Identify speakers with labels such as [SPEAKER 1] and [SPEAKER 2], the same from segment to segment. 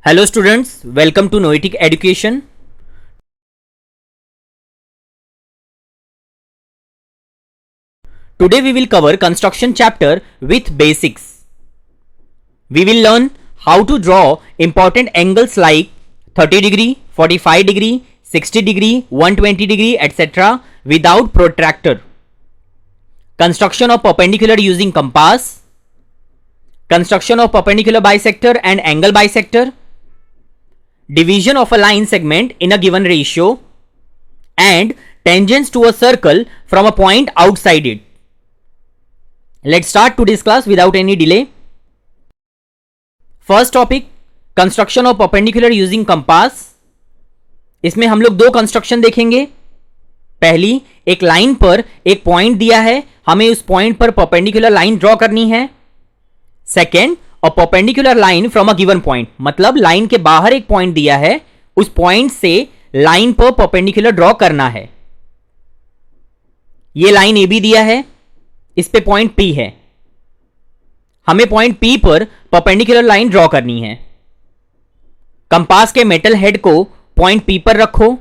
[SPEAKER 1] Hello students, welcome to Noetic Education. Today we will cover construction chapter with basics. We will learn how to draw important angles like 30 degree, 45 degree, 60 degree, 120 degree, etc. without protractor. Construction of perpendicular using compass. Construction of perpendicular bisector and angle bisector. Division of a line segment in a given ratio, and tangents to a circle from a point outside it. Let's start today's class without any delay. First topic, construction of perpendicular using compass. इसमें हम लोग दो construction देखेंगे. पहली, एक line पर एक point दिया है, हमें उस पॉइंट पर परपेंडिकुलर लाइन ड्रॉ करनी है. सेकेंड, और perpendicular line from a given point, मतलब लाइन के बाहर एक पॉइंट दिया है, उस पॉइंट से लाइन पर परपेंडिकुलर ड्रॉ करना है. ये लाइन ए बी दिया है, इस पे पॉइंट पी है, हमें पॉइंट पी पर परपेंडिकुलर लाइन ड्रॉ करनी है. कंपास के मेटल हेड को पॉइंट पी पर रखो.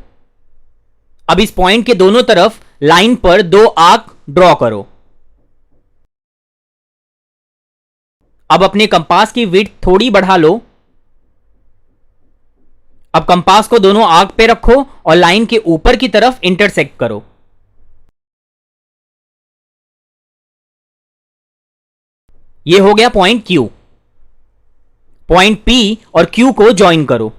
[SPEAKER 1] अब इस पॉइंट के दोनों तरफ लाइन पर दो आर्क ड्रॉ करो. अब अपने कंपास की विड्थ थोड़ी बढ़ा लो. अब कंपास को दोनों आर्क पे रखो और लाइन के ऊपर की तरफ इंटरसेक्ट करो. यह हो गया पॉइंट Q. पॉइंट P और Q को ज्वाइन करो.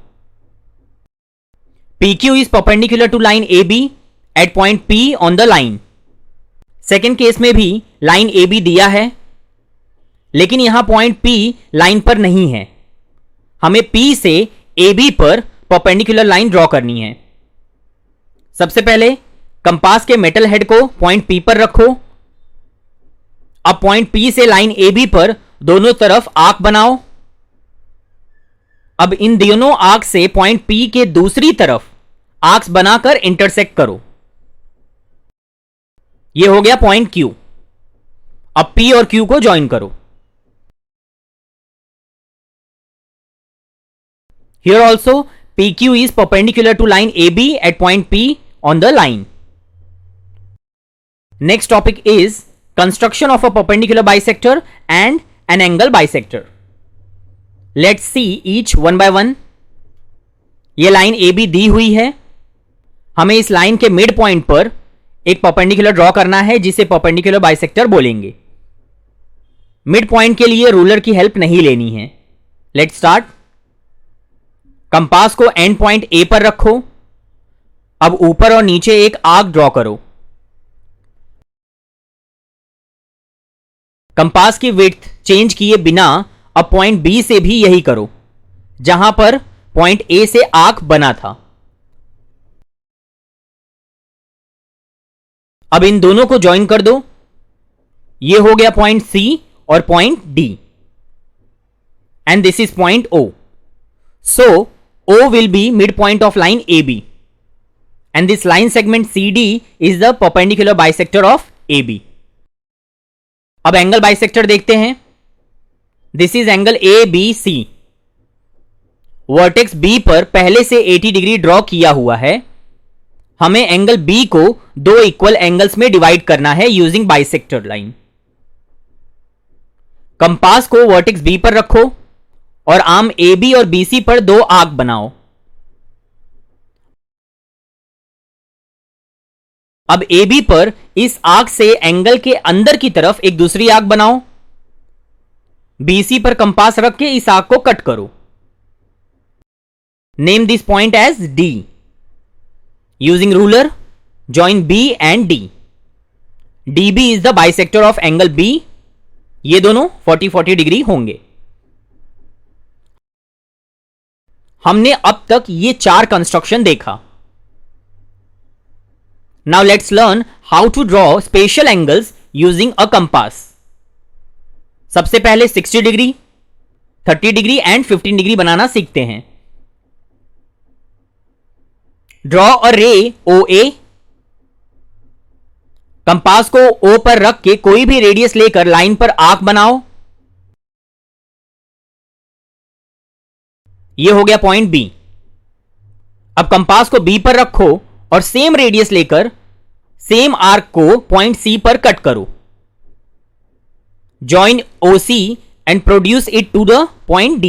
[SPEAKER 1] PQ is perpendicular to line AB at point P on the line. Second case में भी लाइन AB दिया है, लेकिन यहां पॉइंट P लाइन पर नहीं है. हमें P से AB पर परपेंडिकुलर लाइन ड्रॉ करनी है. सबसे पहले कंपास के मेटल हेड को पॉइंट P पर रखो. अब पॉइंट P से लाइन AB पर दोनों तरफ आर्क बनाओ. अब इन दोनों आर्क से पॉइंट P के दूसरी तरफ आर्क्स बनाकर इंटरसेक्ट करो. यह हो गया पॉइंट Q. अब P और Q को ज्वाइन करो. Here also PQ is perpendicular to line AB at point P on the line. Next topic is construction of a perpendicular bisector and an angle bisector. Let's see each one by one. ये line AB दी हुई है, हमें इस line के mid point पर एक perpendicular draw करना है जिसे परपेंडिकुलर बाइसेक्टर बोलेंगे. मिड पॉइंट के लिए रूलर की हेल्प नहीं लेनी है. Let's start. कंपास को एंड पॉइंट ए पर रखो. अब ऊपर और नीचे एक आर्क ड्रॉ करो. कंपास की विड्थ चेंज किए बिना अब पॉइंट बी से भी यही करो, जहां पर पॉइंट ए से आर्क बना था. अब इन दोनों को ज्वाइन कर दो. यह हो गया पॉइंट सी और point D, and this is point O. So O will be midpoint of line AB, and this line segment CD is the perpendicular bisector of AB. अब एंगल बाइसेक्टर देखते हैं. This is angle ABC. Vertex B पर पहले से 80 degree draw किया हुआ है. हमें एंगल B को दो इक्वल एंगल्स में डिवाइड करना है यूजिंग बाइसेक्टर लाइन. कंपास को वर्टेक्स B पर रखो और आर्म AB और BC पर दो आर्क बनाओ. अब AB पर इस आर्क से एंगल के अंदर की तरफ एक दूसरी आर्क बनाओ. BC पर कंपास रख के इस आर्क को कट करो. Name this point as D. Using ruler join B and D. DB is the bisector of angle B. ये दोनों 40-40 डिग्री होंगे. हमने अब तक ये चार कंस्ट्रक्शन देखा. Now let's learn how to draw special angles using a compass. सबसे पहले 60 डिग्री, 30 डिग्री एंड 15 डिग्री बनाना सीखते हैं. ड्रॉ अ रे OA. कंपास को O पर रख के कोई भी रेडियस लेकर लाइन पर आर्क बनाओ. ये हो गया पॉइंट बी। अब कंपास को बी पर रखो और सेम रेडियस लेकर सेम आर्क को पॉइंट सी पर कट करो। Join OC and produce it to the point D.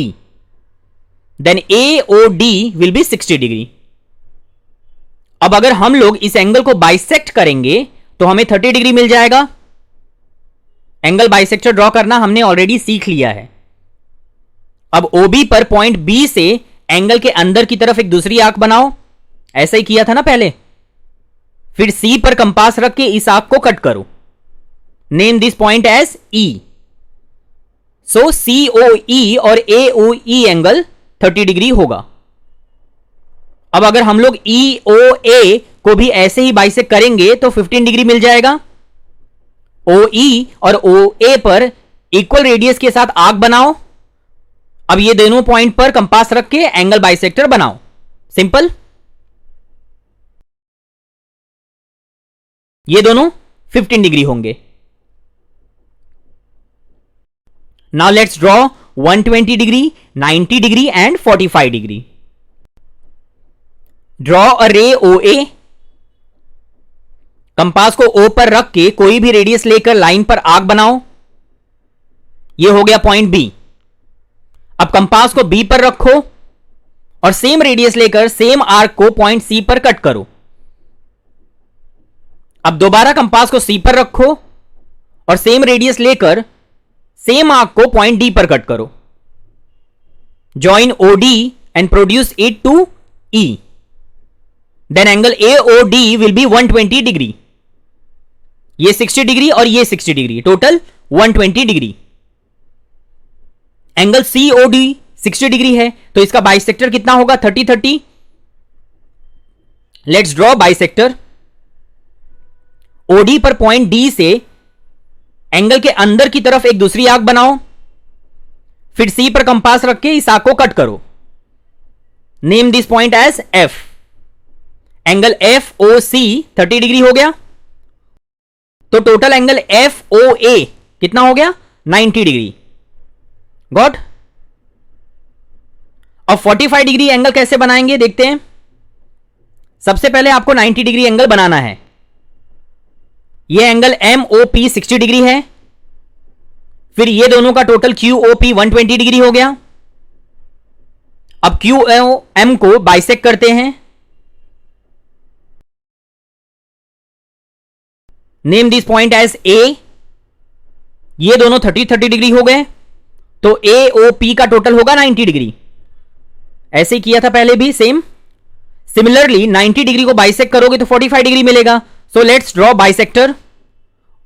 [SPEAKER 1] Then AOD will be 60 degree. अब अगर हम लोग इस एंगल को बाइसेक्ट करेंगे तो हमें 30 डिग्री मिल जाएगा। एंगल बाइसेक्टर ड्रॉ करना हमने ऑलरेडी सीख लिया है। अब OB पर पॉइंट B से एंगल के अंदर की तरफ एक दूसरी आर्क बनाओ, ऐसा ही किया था ना पहले। फिर C पर कंपास रख के इस आर्क को कट करो। Name this point as E। So COE और AOE एंगल 30 डिग्री होगा। अब अगर हम लोग EOA को भी ऐसे ही बाइसेक्ट करेंगे तो 15 डिग्री मिल जाएगा। OE और OA पर इक्वल रेडियस के साथ आर्क बनाओ। अब ये दोनों पॉइंट पर कंपास रख के एंगल बाइसेक्टर बनाओ। सिंपल। ये दोनों 15 डिग्री होंगे। Now let's draw 120 degree, 90 degree and 45 degree. Draw a ray OA. Compass को O पर रख के कोई भी रेडियस लेकर लाइन पर आर्क बनाओ। यह हो गया पॉइंट B। अब कंपास को B पर रखो और सेम रेडियस लेकर सेम आर्क को पॉइंट C पर कट करो। अब दोबारा कंपास को C पर रखो और सेम रेडियस लेकर सेम आर्क को पॉइंट D पर कट करो। Join OD and produce it to E। Then angle AOD will be 120 degree. ये 60 डिग्री और ये 60 degree, total 120 degree. Angle COD 60 degree है तो इसका बाइसेक्टर कितना होगा? 30-30। Let's draw bisector. OD पर पॉइंट D से एंगल के अंदर की तरफ एक दूसरी आर्क बनाओ। फिर C पर कंपास रख के इस आर्क को कट करो। Name this point as F। Angle FOC 30 degree हो गया तो टोटल एंगल FOA कितना हो गया? 90 डिग्री। गॉट। अब 45 डिग्री एंगल कैसे बनाएंगे देखते हैं। सबसे पहले आपको 90 डिग्री एंगल बनाना है। यह एंगल MOP 60 डिग्री है। फिर ये दोनों का टोटल QOP 120 डिग्री हो गया। अब QOM को बाइसेक्ट करते हैं। Name this point as A। ये दोनों 30-30 डिग्री हो गए तो AOP का टोटल होगा 90 डिग्री। ऐसे ही किया था पहले भी, सेम। सिमिलरली 90 डिग्री को बाइसेक्ट करोगे तो 45 डिग्री मिलेगा। So let's draw bisector.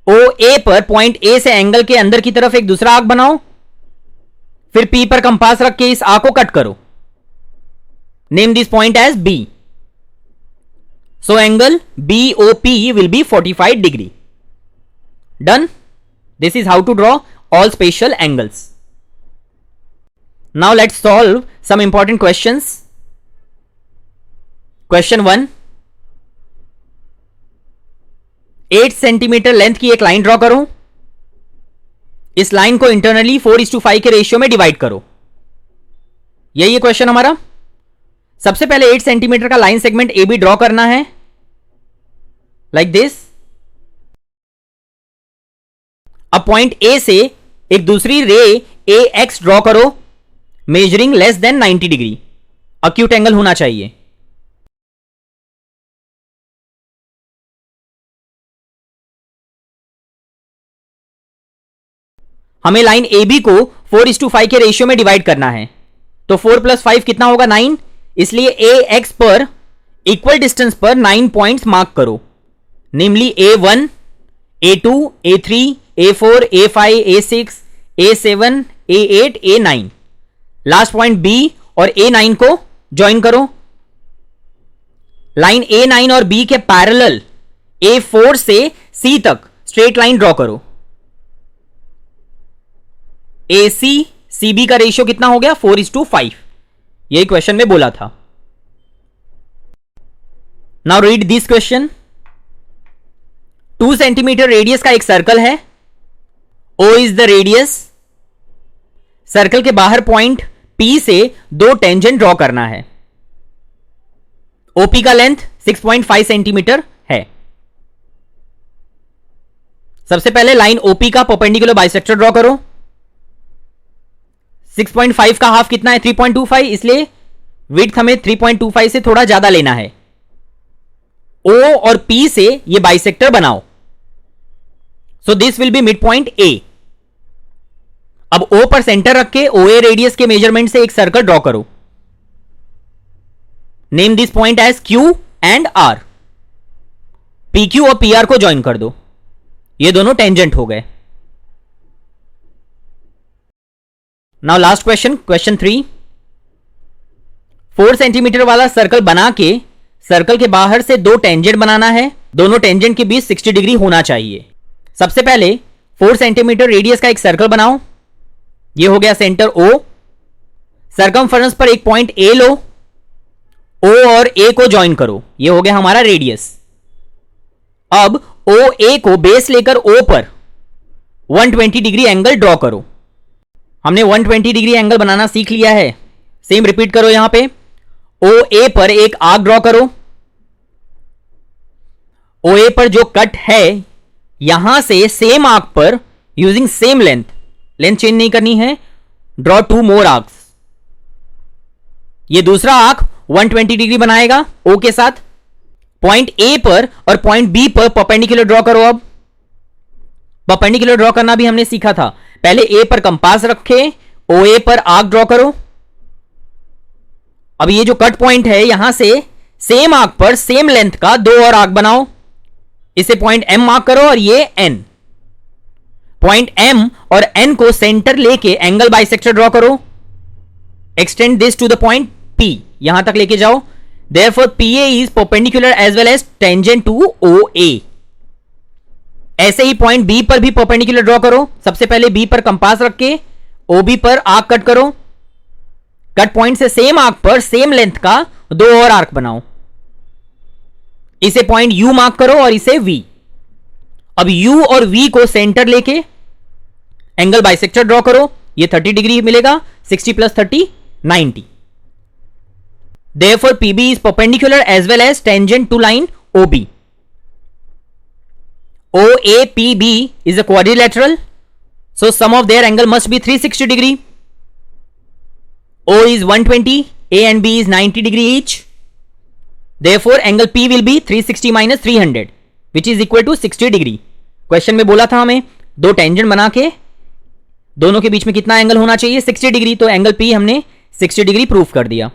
[SPEAKER 1] OA पर पॉइंट A से एंगल के अंदर की तरफ एक दूसरा आर्क बनाओ। फिर P पर कंपास रख के इस आर्क को कट करो। Name this point as B। So angle BOP will be 45 degree. Done. This is how to draw all special angles. Now let's solve some important questions. Question 1। 8 centimetre length की एक line draw करो। इस line को internally 4:5 के ratio में divide करो। यही है क्वेश्चन हमारा। सबसे पहले 8 सेंटीमीटर का लाइन सेगमेंट AB ड्रॉ करना है, लाइक दिस। अब पॉइंट A से एक दूसरी रे AX ड्रॉ करो, measuring less than 90 degree. Acute angle होना चाहिए। हमें लाइन AB को 4:5 के रेशियो में डिवाइड करना है तो 4 + 5 कितना होगा? 9। इसलिए AX पर इक्वल डिस्टेंस पर 9 पॉइंट्स मार्क करो, नेमली A1, A2, A3, A4, A5, A6, A7, A8, A9। Last point B और A9 को ज्वाइन करो। लाइन A9 और B के पैरेलल A4 से C तक स्ट्रेट लाइन ड्रॉ करो। AC CB का रेशियो कितना हो गया? 4:5। यही क्वेश्चन में बोला था। Now read this question. 2 centimetre radius का एक सर्कल है। O is the radius. Circle के बाहर पॉइंट P से दो टेंजेंट ड्रॉ करना है। OP का लेंथ 6.5 सेंटीमीटर है। सबसे पहले लाइन OP का परपेंडिकुलर बाइसेक्टर ड्रॉ करो। 6.5 का हाफ कितना है? 3.25, इसलिए विड्थ हमें 3.25 से थोड़ा ज्यादा लेना है। O और P से ये बाइसेक्टर बनाओ। So this will be mid point A। अब O पर सेंटर रख के OA रेडियस के मेजरमेंट से एक सर्कल ड्रॉ करो। Name this point as Q and R। PQ और PR को ज्वाइन कर दो, ये दोनों टेंजेंट हो गए। Now last question, question 3। 4 centimetre वाला सर्कल बना के सर्कल के बाहर से दो टेंजेंट बनाना है। दोनों टेंजेंट के बीच 60 डिग्री होना चाहिए। सबसे पहले 4 सेंटीमीटर रेडियस का एक सर्कल बनाओ। ये हो गया सेंटर O। सर्कमफरेंस पर एक पॉइंट A लो, O और A को ज्वाइन करो, ये हो गया हमारा रेडियस। अब OA को बेस लेकर O पर 120 डिग्री एंगल ड्रॉ करो। हमने 120 डिग्री एंगल बनाना सीख लिया है। सेम रिपीट करो। यहां पे OA पर एक आर्क ड्रॉ करो। OA पर जो कट है यहां से सेम आर्क पर यूजिंग सेम लेंथ चेंज नहीं करनी है, ड्रॉ 2 मोर आर्क्स। ये दूसरा आर्क 120 डिग्री बनाएगा O के साथ। पॉइंट A पर और पॉइंट B पर परपेंडिकुलर ड्रॉ करो। अब परपेंडिकुलर ड्रॉ करना भी हमने सीखा था। पहले A पर कंपास रखे, OA पर आर्क ड्रॉ करो। अब ये जो कट पॉइंट है यहां से सेम आर्क पर सेम लेंथ का दो और आर्क बनाओ। इसे पॉइंट M मार्क करो और ये N। पॉइंट M और N को सेंटर लेके एंगल बाइसेक्टर ड्रॉ करो। Extend this to the point P, यहां तक लेके जाओ। Therefore PA is perpendicular as well as tangent to OA। ऐसे ही पॉइंट B पर भी परपेंडिकुलर ड्रॉ करो। सबसे पहले B पर कंपास रख के OB पर आर्क कट करो। कट पॉइंट से सेम आर्क पर सेम लेंथ का दो और आर्क बनाओ। इसे पॉइंट U मार्क करो और इसे V। अब U और V को सेंटर लेके एंगल बाइसेक्टर ड्रॉ करो। ये 30 डिग्री मिलेगा। 60 + 30 90। Therefore PB is perpendicular as well as tangent to line OB। OAPB is a quadrilateral, so sum of their angle must be 360 degree। O is 120, A and B is 90 degree each। Therefore angle P will be 360 - 300 which is equal to 60 degree। Question में बोला था हमें दो tangent बना के दोनों के बीच में कितना एंगल होना चाहिए? 60 डिग्री। तो एंगल P हमने 60 डिग्री प्रूफ कर दिया।